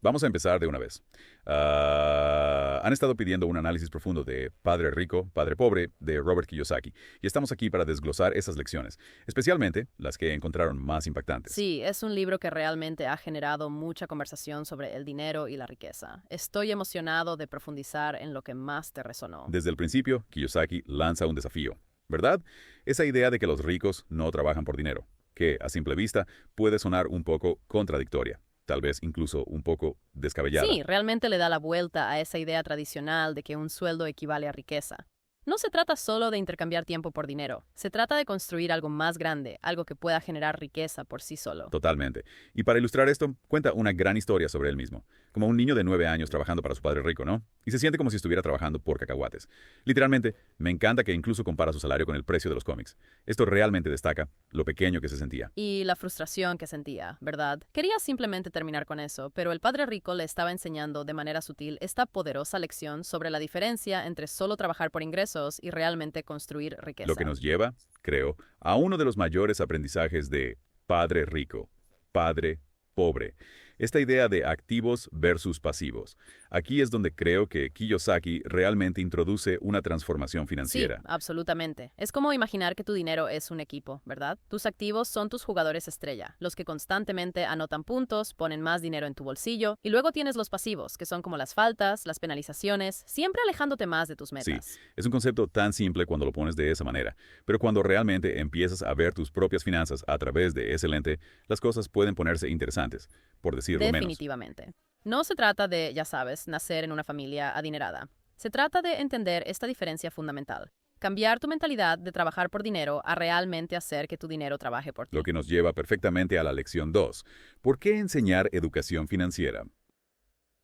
Vamos a empezar de una vez. Han estado pidiendo un análisis profundo de Padre Rico, Padre Pobre, de Robert Kiyosaki, y estamos aquí para desglosar esas lecciones, especialmente las que encontraron más impactantes. Sí, es un libro que realmente ha generado mucha conversación sobre el dinero y la riqueza. Estoy emocionado de profundizar en lo que más te resonó. Desde el principio, Kiyosaki lanza un desafío, ¿verdad? Esa idea de que los ricos no trabajan por dinero, que a simple vista puede sonar un poco contradictoria, tal vez incluso un poco descabellada. Sí, realmente le da la vuelta a esa idea tradicional de que un sueldo equivale a riqueza. No se trata solo de intercambiar tiempo por dinero, se trata de construir algo más grande, algo que pueda generar riqueza por sí solo. Totalmente. Y para ilustrar esto, cuenta una gran historia sobre él mismo, como un niño de 9 años trabajando para su padre rico, ¿no? Y se siente como si estuviera trabajando por cacahuates. Literalmente, me encanta que incluso compara su salario con el precio de los cómics. Esto realmente destaca lo pequeño que se sentía. Y la frustración que sentía, ¿verdad? Quería simplemente terminar con eso, pero el padre rico le estaba enseñando de manera sutil esta poderosa lección sobre la diferencia entre solo trabajar por ingresos y realmente construir riqueza. Lo que nos lleva, creo, a uno de los mayores aprendizajes de Padre Rico, Padre Pobre. Esta idea de activos versus pasivos. Aquí es donde creo que Kiyosaki realmente introduce una transformación Sí, financiera. absolutamente. Es como imaginar que tu dinero es un equipo, ¿verdad? Tus activos son tus jugadores estrella, los que constantemente anotan puntos, ponen más dinero en tu bolsillo, y luego tienes los pasivos, que son como las faltas, las penalizaciones, siempre alejándote más de tus Sí, metas. es un concepto tan simple cuando lo pones de esa manera, pero cuando realmente empiezas a ver tus propias finanzas a través de ese lente, las cosas pueden ponerse interesantes, por decirlo menos. Definitivamente. No se trata de, ya sabes, nacer en una familia adinerada. Se trata de entender esta diferencia fundamental. Cambiar tu mentalidad de trabajar por dinero a realmente hacer que tu dinero trabaje por ti. Lo que nos lleva perfectamente a la lección 2. ¿Por qué enseñar educación financiera?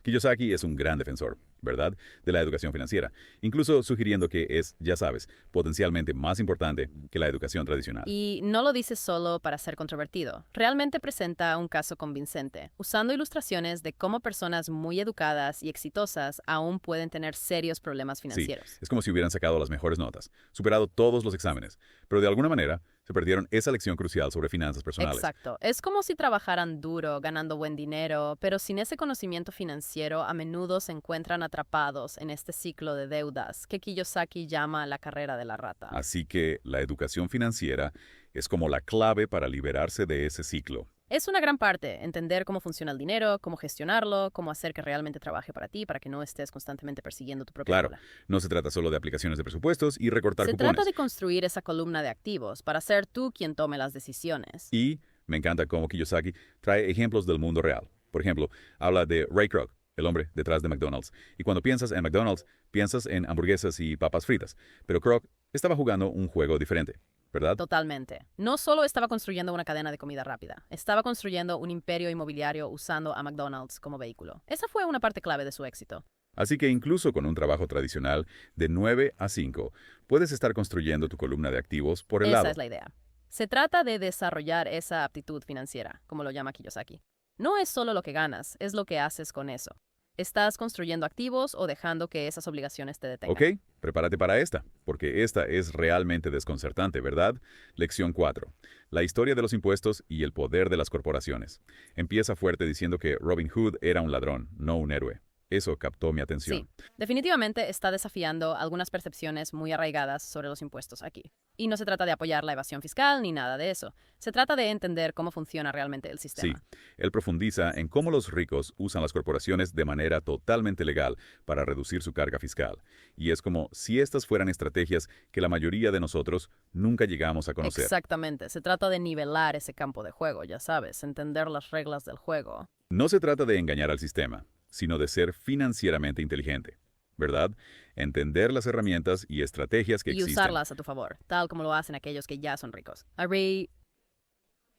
Kiyosaki es un gran defensor, ¿verdad?, de la educación financiera, incluso sugiriendo que es, ya sabes, potencialmente más importante que la educación tradicional. Y no lo dice solo para ser controvertido. Realmente presenta un caso convincente, usando ilustraciones de cómo personas muy educadas y exitosas aún pueden tener serios problemas Sí, financieros. es como si hubieran sacado las mejores notas, superado todos los exámenes, pero de alguna manera se perdieron esa lección crucial sobre finanzas personales. Exacto. Es como si trabajaran duro, ganando buen dinero, pero sin ese conocimiento financiero a menudo se encuentran atrapados en este ciclo de deudas que Kiyosaki llama la carrera de la rata. Así que la educación financiera es como la clave para liberarse de ese ciclo. Es una gran parte, entender cómo funciona el dinero, cómo gestionarlo, cómo hacer que realmente trabaje para ti, para que no estés constantemente persiguiendo tu propia Claro, cola. no se trata solo de aplicaciones de presupuestos y recortar Se cupones. trata de construir esa columna de activos para ser tú quien tome las decisiones. Y me encanta cómo Kiyosaki trae ejemplos del mundo real. Por ejemplo, habla de Ray Kroc, el hombre detrás de McDonald's. Y cuando piensas en McDonald's, piensas en hamburguesas y papas fritas. Pero Kroc estaba jugando un juego diferente, ¿verdad? Totalmente. No solo estaba construyendo una cadena de comida rápida, estaba construyendo un imperio inmobiliario usando a McDonald's como vehículo. Esa fue una parte clave de su éxito. Así que incluso con un trabajo tradicional de 9 a 5, puedes estar construyendo tu columna de activos por el Esa lado. es la idea. Se trata de desarrollar esa aptitud financiera, como lo llama Kiyosaki. No es solo lo que ganas, es lo que haces con eso. ¿Estás construyendo activos o dejando que esas obligaciones te detengan? Ok, prepárate para esta, porque esta es realmente desconcertante, ¿verdad? Lección 4. La historia de los impuestos y el poder de las corporaciones. Empieza fuerte diciendo que Robin Hood era un ladrón, no un héroe. Eso captó mi atención. Sí, definitivamente está desafiando algunas percepciones muy arraigadas sobre los impuestos aquí. Y no se trata de apoyar la evasión fiscal ni nada de eso. Se trata de entender cómo funciona realmente el Sí, sistema. él profundiza en cómo los ricos usan las corporaciones de manera totalmente legal para reducir su carga fiscal. Y es como si estas fueran estrategias que la mayoría de nosotros nunca llegamos a conocer. Exactamente, se trata de nivelar ese campo de juego, ya sabes, entender las reglas del juego. No se trata de engañar al sistema, sino de ser financieramente inteligente, ¿verdad? Entender las herramientas y estrategias que Y existen. usarlas a tu favor, tal como lo hacen aquellos que ya son ricos.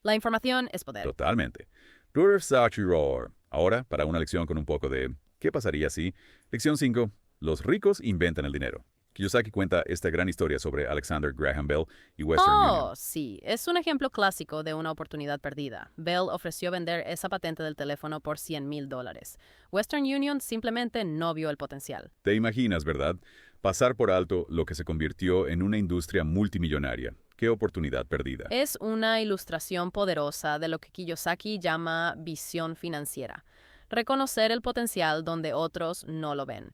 La información es poder. Totalmente. Roar. Ahora, para una lección con un poco de ¿qué pasaría si? Lección 5. Los ricos inventan el dinero. Kiyosaki cuenta esta gran historia sobre Alexander Graham Bell y Western Union. Oh, sí, es un ejemplo clásico de una oportunidad perdida. Bell ofreció vender esa patente del teléfono por $100,000. Western Union simplemente no vio el potencial. Te imaginas, ¿verdad? Pasar por alto lo que se convirtió en una industria multimillonaria. Qué oportunidad perdida. Es una ilustración poderosa de lo que Kiyosaki llama visión financiera. Reconocer el potencial donde otros no lo ven.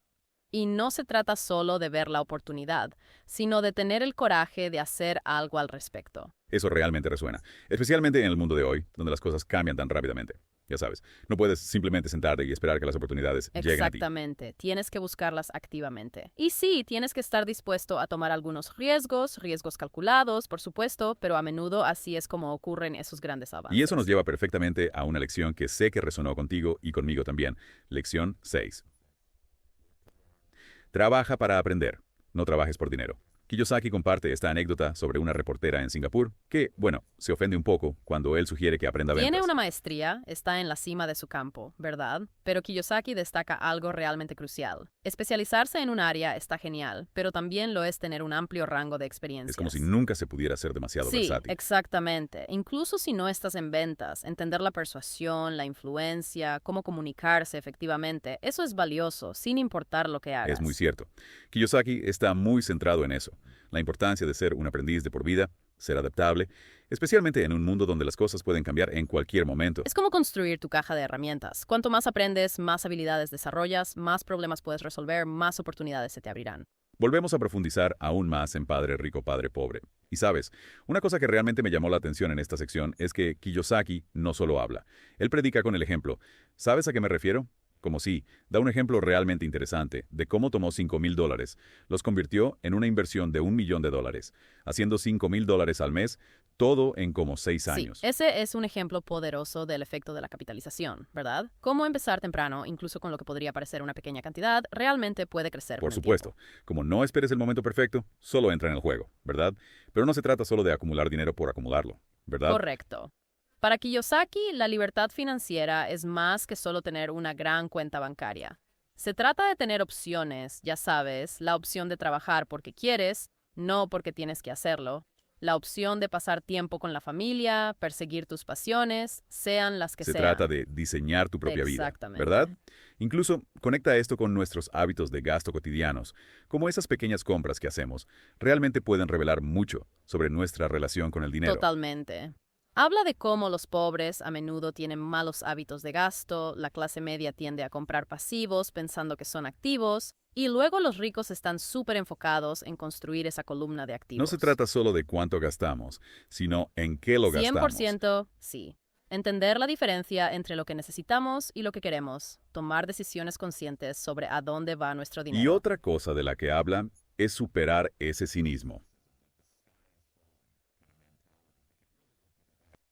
Y no se trata solo de ver la oportunidad, sino de tener el coraje de hacer algo al respecto. Eso realmente resuena, especialmente en el mundo de hoy, donde las cosas cambian tan rápidamente. Ya sabes, no puedes simplemente sentarte y esperar que las oportunidades lleguen a ti. Exactamente, tienes que buscarlas activamente. Y sí, tienes que estar dispuesto a tomar algunos riesgos calculados, por supuesto, pero a menudo así es como ocurren esos grandes avances. Y eso nos lleva perfectamente a una lección que sé que resonó contigo y conmigo también. Lección 6. Trabaja para aprender, no trabajes por dinero. Kiyosaki comparte esta anécdota sobre una reportera en Singapur que, bueno, se ofende un poco cuando él sugiere que aprenda ventas. Tiene una maestría, está en la cima de su campo, ¿verdad? Pero Kiyosaki destaca algo realmente crucial. Especializarse en un área está genial, pero también lo es tener un amplio rango de experiencias. Es como si nunca se pudiera ser demasiado versátil. Sí, exactamente. Incluso si no estás en ventas, entender la persuasión, la influencia, cómo comunicarse efectivamente, eso es valioso, sin importar lo que hagas. Es muy cierto. Kiyosaki está muy centrado en eso. La importancia de ser un aprendiz de por vida, ser adaptable, especialmente en un mundo donde las cosas pueden cambiar en cualquier momento. Es como construir tu caja de herramientas. Cuanto más aprendes, más habilidades desarrollas, más problemas puedes resolver, más oportunidades se te abrirán. Volvemos a profundizar aún más en Padre Rico, Padre Pobre. Y sabes, una cosa que realmente me llamó la atención en esta sección es que Kiyosaki no solo habla, él predica con el ejemplo. ¿Sabes a qué me refiero? Como si, da un ejemplo realmente interesante de cómo tomó $5,000, los convirtió en una inversión de $1 millón, haciendo $5,000 al mes, todo en como 6 años. Sí, ese es un ejemplo poderoso del efecto de la capitalización, ¿verdad? Cómo empezar temprano, incluso con lo que podría parecer una pequeña cantidad, realmente puede crecer. Por supuesto, como no esperes el momento perfecto, solo entra en el juego, ¿verdad? Pero no se trata solo de acumular dinero por acumularlo, ¿verdad? Correcto. Para Kiyosaki, la libertad financiera es más que solo tener una gran cuenta bancaria. Se trata de tener opciones, ya sabes, la opción de trabajar porque quieres, no porque tienes que hacerlo, la opción de pasar tiempo con la familia, perseguir tus pasiones, sean las que sean. Se trata de diseñar tu propia vida, Exactamente. ¿verdad? Incluso conecta esto con nuestros hábitos de gasto cotidianos, como esas pequeñas compras que hacemos, realmente pueden revelar mucho sobre nuestra relación con el dinero. Totalmente. Habla de cómo los pobres a menudo tienen malos hábitos de gasto, la clase media tiende a comprar pasivos pensando que son activos, y luego los ricos están súper enfocados en construir esa columna de activos. No se trata solo de cuánto gastamos, sino en qué lo gastamos. 100% sí. Entender la diferencia entre lo que necesitamos y lo que queremos. Tomar decisiones conscientes sobre a dónde va nuestro dinero. Y otra cosa de la que habla es superar ese cinismo.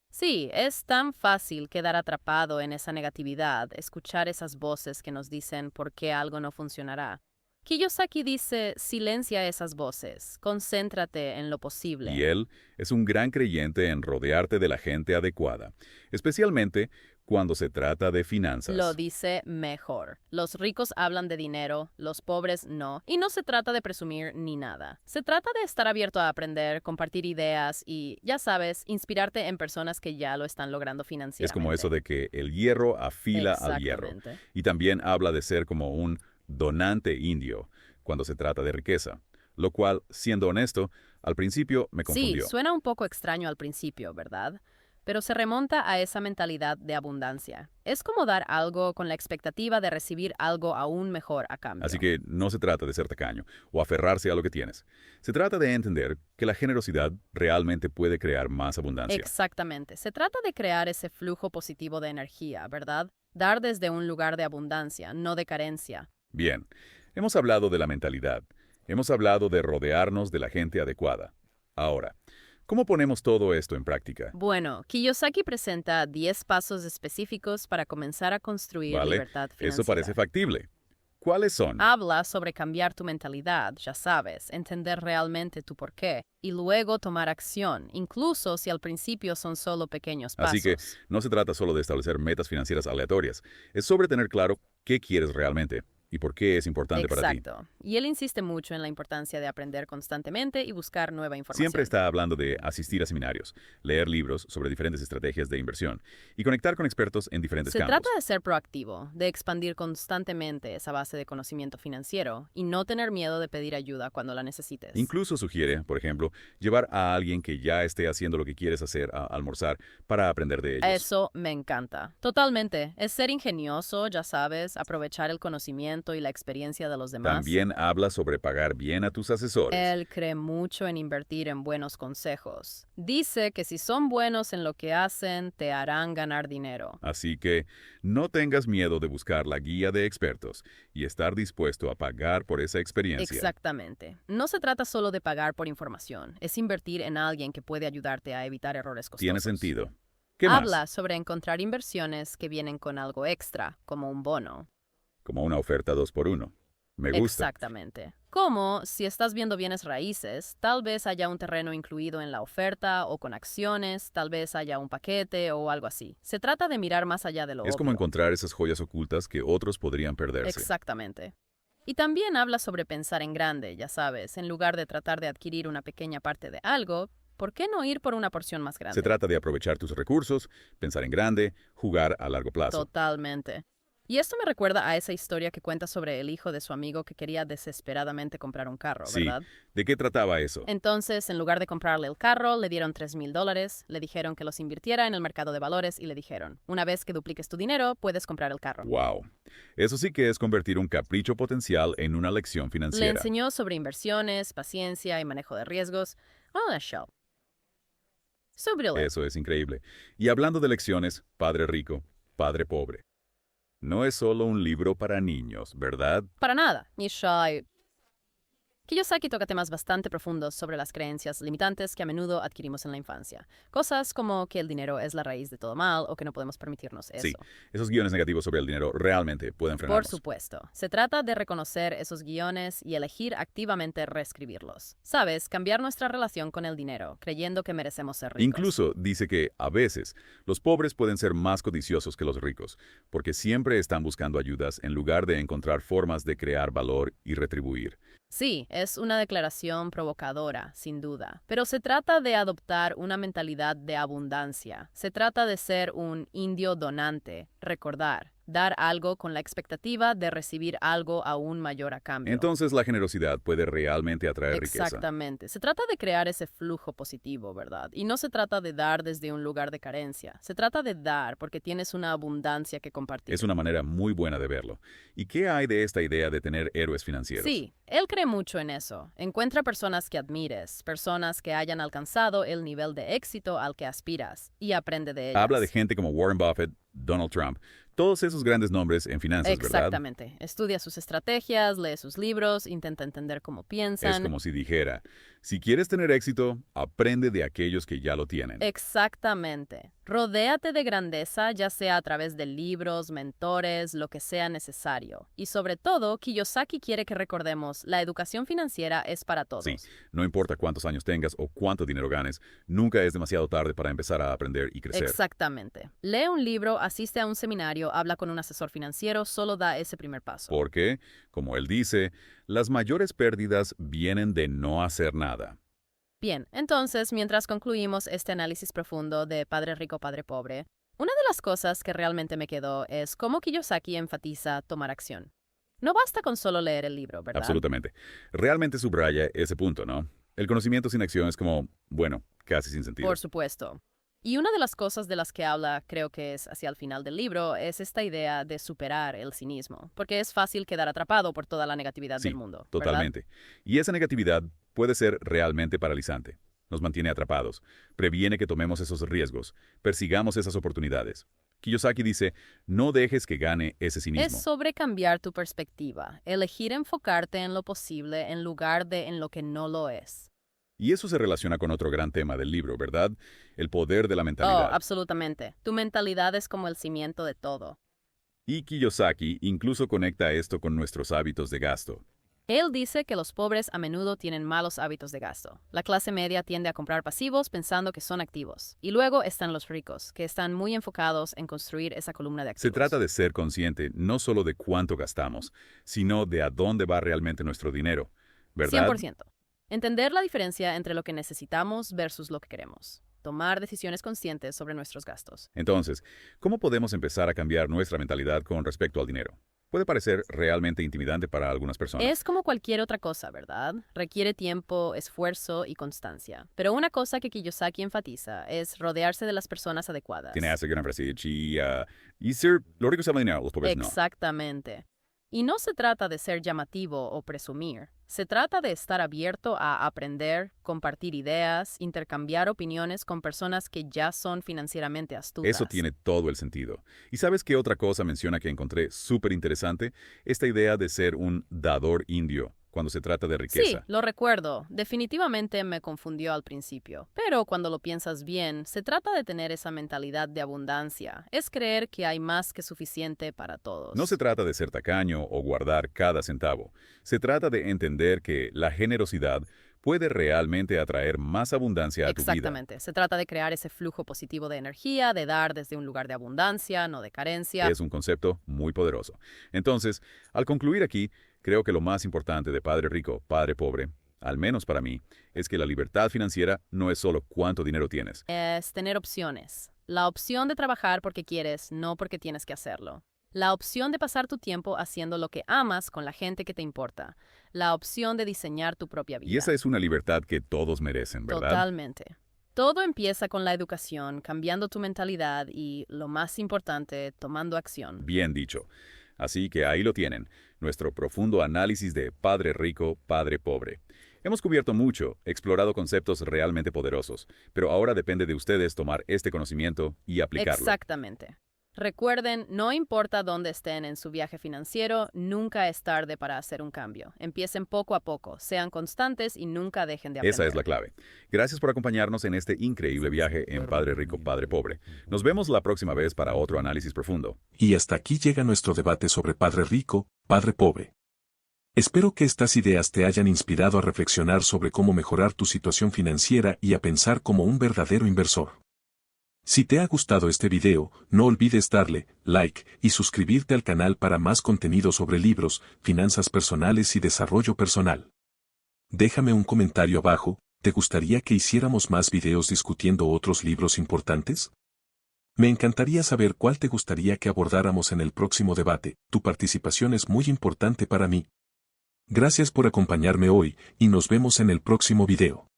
Sí, es tan fácil quedar atrapado en esa negatividad, escuchar esas voces que nos dicen por qué algo no funcionará. Kiyosaki dice, silencia esas voces, concéntrate en lo posible. Y él es un gran creyente en rodearte de la gente adecuada, especialmente cuando se trata de finanzas. Lo dice mejor. Los ricos hablan de dinero, los pobres no. Y no se trata de presumir ni nada. Se trata de estar abierto a aprender, compartir ideas y, ya sabes, inspirarte en personas que ya lo están logrando financieramente. Es como eso de que el hierro afila al hierro. Y también habla de ser como un donante indio cuando se trata de riqueza. Lo cual, siendo honesto, al principio me confundió. Sí, suena un poco extraño al principio, ¿verdad? Pero se remonta a esa mentalidad de abundancia. Es como dar algo con la expectativa de recibir algo aún mejor a cambio. Así que no se trata de ser tacaño o aferrarse a lo que tienes. Se trata de entender que la generosidad realmente puede crear más abundancia. Exactamente. Se trata de crear ese flujo positivo de energía, ¿verdad? Dar desde un lugar de abundancia, no de carencia. Bien, hemos hablado de la mentalidad. Hemos hablado de rodearnos de la gente adecuada. Ahora, ¿cómo ponemos todo esto en práctica? Bueno, Kiyosaki presenta 10 pasos específicos para comenzar a construir libertad financiera. Eso parece factible. ¿Cuáles son? Habla sobre cambiar tu mentalidad, ya sabes, entender realmente tu porqué y luego tomar acción, incluso si al principio son solo pequeños pasos. Así que no se trata solo de establecer metas financieras aleatorias. Es sobre tener claro qué quieres realmente y por qué es importante para ti. Exacto. Y él insiste mucho en la importancia de aprender constantemente y buscar nueva información. Siempre está hablando de asistir a seminarios, leer libros sobre diferentes estrategias de inversión y conectar con expertos en diferentes Se campos. trata de ser proactivo, de expandir constantemente esa base de conocimiento financiero y no tener miedo de pedir ayuda cuando la necesites. Incluso sugiere, por ejemplo, llevar a alguien que ya esté haciendo lo que quieres hacer a almorzar para aprender de ellos. Eso me encanta. Totalmente. Es ser ingenioso, ya sabes, aprovechar el conocimiento y la experiencia de los demás. También habla sobre pagar bien a tus asesores. Él cree mucho en invertir en buenos consejos. Dice que si son buenos en lo que hacen, te harán ganar dinero. Así que no tengas miedo de buscar la guía de expertos y estar dispuesto a pagar por esa experiencia. Exactamente. No se trata solo de pagar por información, es invertir en alguien que puede ayudarte a evitar errores costosos. Tiene sentido. ¿Qué más? Habla sobre encontrar inversiones que vienen con algo extra, como un bono. Como una oferta 2x1. Me gusta. Exactamente. Como si estás viendo bienes raíces, tal vez haya un terreno incluido en la oferta o con acciones, tal vez haya un paquete o algo así. Se trata de mirar más allá de lo Es como obvio. encontrar esas joyas ocultas que otros podrían perderse. Exactamente. Y también habla sobre pensar en grande, ya sabes, en lugar de tratar de adquirir una pequeña parte de algo, ¿por qué no ir por una porción más grande? Se trata de aprovechar tus recursos, pensar en grande, jugar a largo plazo. Totalmente. Y esto me recuerda a esa historia que cuenta sobre el hijo de su amigo que quería desesperadamente comprar un carro, Sí. ¿verdad? ¿De qué trataba eso? Entonces, en lugar de comprarle el carro, le dieron $3,000, le dijeron que los invirtiera en el mercado de valores y le dijeron, una vez que dupliques tu dinero, puedes comprar el carro. Wow. Eso sí que es convertir un capricho potencial en una lección Le financiera. enseñó sobre inversiones, paciencia y manejo de riesgos. Oh, show. So brilliant. Eso es increíble. Y hablando de lecciones, Padre Rico, Padre Pobre. No es solo un libro para niños, ¿verdad? Para nada. Nishai. Kiyosaki toca temas bastante profundos sobre las creencias limitantes que a menudo adquirimos en la infancia. Cosas como que el dinero es la raíz de todo mal o que no podemos permitirnos eso. Sí, esos guiones negativos sobre el dinero realmente pueden Por frenarnos. supuesto. Se trata de reconocer esos guiones y elegir activamente reescribirlos. ¿Sabes? Cambiar nuestra relación con el dinero, creyendo que merecemos ser ricos. Incluso dice que, a veces, los pobres pueden ser más codiciosos que los ricos, porque siempre están buscando ayudas en lugar de encontrar formas de crear valor y retribuir. Sí, es una declaración provocadora, sin duda. Pero se trata de adoptar una mentalidad de abundancia. Se trata de ser un indio donante, recordar, dar algo con la expectativa de recibir algo aún mayor a cambio. Entonces la generosidad puede realmente atraer riqueza. Exactamente. Se trata de crear ese flujo positivo, ¿verdad? Y no se trata de dar desde un lugar de carencia. Se trata de dar porque tienes una abundancia que compartir. Es una manera muy buena de verlo. ¿Y qué hay de esta idea de tener héroes financieros? Sí, él cree mucho en eso. Encuentra personas que admires, personas que hayan alcanzado el nivel de éxito al que aspiras y aprende de ellas. Habla de gente como Warren Buffett, Donald Trump, todos esos grandes nombres en finanzas, ¿verdad? Exactamente. Estudia sus estrategias, lee sus libros, intenta entender cómo piensan. Es como si dijera, si quieres tener éxito, aprende de aquellos que ya lo tienen. Exactamente. Rodéate de grandeza, ya sea a través de libros, mentores, lo que sea necesario. Y sobre todo, Kiyosaki quiere que recordemos, la educación financiera es para todos. Sí, no importa cuántos años tengas o cuánto dinero ganes, nunca es demasiado tarde para empezar a aprender y crecer. Exactamente. Lee un libro, asiste a un seminario, habla con un asesor financiero, solo da ese primer paso. Porque, como él dice, las mayores pérdidas vienen de no hacer nada. Bien, entonces, mientras concluimos este análisis profundo de Padre Rico, Padre Pobre, una de las cosas que realmente me quedó es cómo Kiyosaki enfatiza tomar acción. No basta con solo leer el libro, ¿verdad? Absolutamente. Realmente subraya ese punto, ¿no? El conocimiento sin acción es como, bueno, casi sin sentido. Por supuesto. Y una de las cosas de las que habla, creo que es hacia el final del libro, es esta idea de superar el cinismo, porque es fácil quedar atrapado por toda la negatividad Sí, del mundo, ¿verdad? totalmente. Y esa negatividad puede ser realmente paralizante. Nos mantiene atrapados, previene que tomemos esos riesgos, persigamos esas oportunidades. Kiyosaki dice, no dejes que gane ese cinismo. Es sobre cambiar tu perspectiva, elegir enfocarte en lo posible en lugar de en lo que no lo es. Y eso se relaciona con otro gran tema del libro, ¿verdad? El poder de la Oh, mentalidad. absolutamente. Tu mentalidad es como el cimiento de todo. Y Kiyosaki incluso conecta esto con nuestros hábitos de gasto. Él dice que los pobres a menudo tienen malos hábitos de gasto. La clase media tiende a comprar pasivos pensando que son activos. Y luego están los ricos, que están muy enfocados en construir esa columna de activos. Se trata de ser consciente no solo de cuánto gastamos, sino de a dónde va realmente nuestro dinero, ¿verdad? 100%. Entender la diferencia entre lo que necesitamos versus lo que queremos. Tomar decisiones conscientes sobre nuestros gastos. Entonces, ¿cómo podemos empezar a cambiar nuestra mentalidad con respecto al dinero? Puede parecer realmente intimidante para algunas personas. Es como cualquier otra cosa, ¿verdad? Requiere tiempo, esfuerzo y constancia. Pero una cosa que Kiyosaki enfatiza es rodearse de las personas adecuadas. Tiene esa gran frase y ser los ricos saben dinero, los pobres no. Exactamente. Y no se trata de ser llamativo o presumir. Se trata de estar abierto a aprender, compartir ideas, intercambiar opiniones con personas que ya son financieramente astutas. Eso tiene todo el sentido. ¿Y sabes qué otra cosa menciona que encontré súper interesante? Esta idea de ser un dador indio cuando se trata de riqueza. Sí, lo recuerdo. Definitivamente me confundió al principio. Pero cuando lo piensas bien, se trata de tener esa mentalidad de abundancia. Es creer que hay más que suficiente para todos. No se trata de ser tacaño o guardar cada centavo. Se trata de entender que la generosidad puede realmente atraer más abundancia a tu vida. Exactamente. Se trata de crear ese flujo positivo de energía, de dar desde un lugar de abundancia, no de carencia. Es un concepto muy poderoso. Entonces, al concluir aquí, creo que lo más importante de Padre Rico, Padre Pobre, al menos para mí, es que la libertad financiera no es solo cuánto dinero tienes. Es tener opciones. La opción de trabajar porque quieres, no porque tienes que hacerlo. La opción de pasar tu tiempo haciendo lo que amas con la gente que te importa. La opción de diseñar tu propia vida. Y esa es una libertad que todos merecen, ¿verdad? Totalmente. Todo empieza con la educación, cambiando tu mentalidad y, lo más importante, tomando acción. Bien dicho. Así que ahí lo tienen, nuestro profundo análisis de Padre Rico, Padre Pobre. Hemos cubierto mucho, explorado conceptos realmente poderosos, pero ahora depende de ustedes tomar este conocimiento y aplicarlo. Exactamente. Recuerden, no importa dónde estén en su viaje financiero, nunca es tarde para hacer un cambio. Empiecen poco a poco, sean constantes y nunca dejen de aprender. Esa es la clave. Gracias por acompañarnos en este increíble viaje en Padre Rico, Padre Pobre. Nos vemos la próxima vez para otro análisis profundo. Y hasta aquí llega nuestro debate sobre Padre Rico, Padre Pobre. Espero que estas ideas te hayan inspirado a reflexionar sobre cómo mejorar tu situación financiera y a pensar como un verdadero inversor. Si te ha gustado este video, no olvides darle like y suscribirte al canal para más contenido sobre libros, finanzas personales y desarrollo personal. Déjame un comentario abajo, ¿te gustaría que hiciéramos más videos discutiendo otros libros importantes? Me encantaría saber cuál te gustaría que abordáramos en el próximo debate, tu participación es muy importante para mí. Gracias por acompañarme hoy, y nos vemos en el próximo video.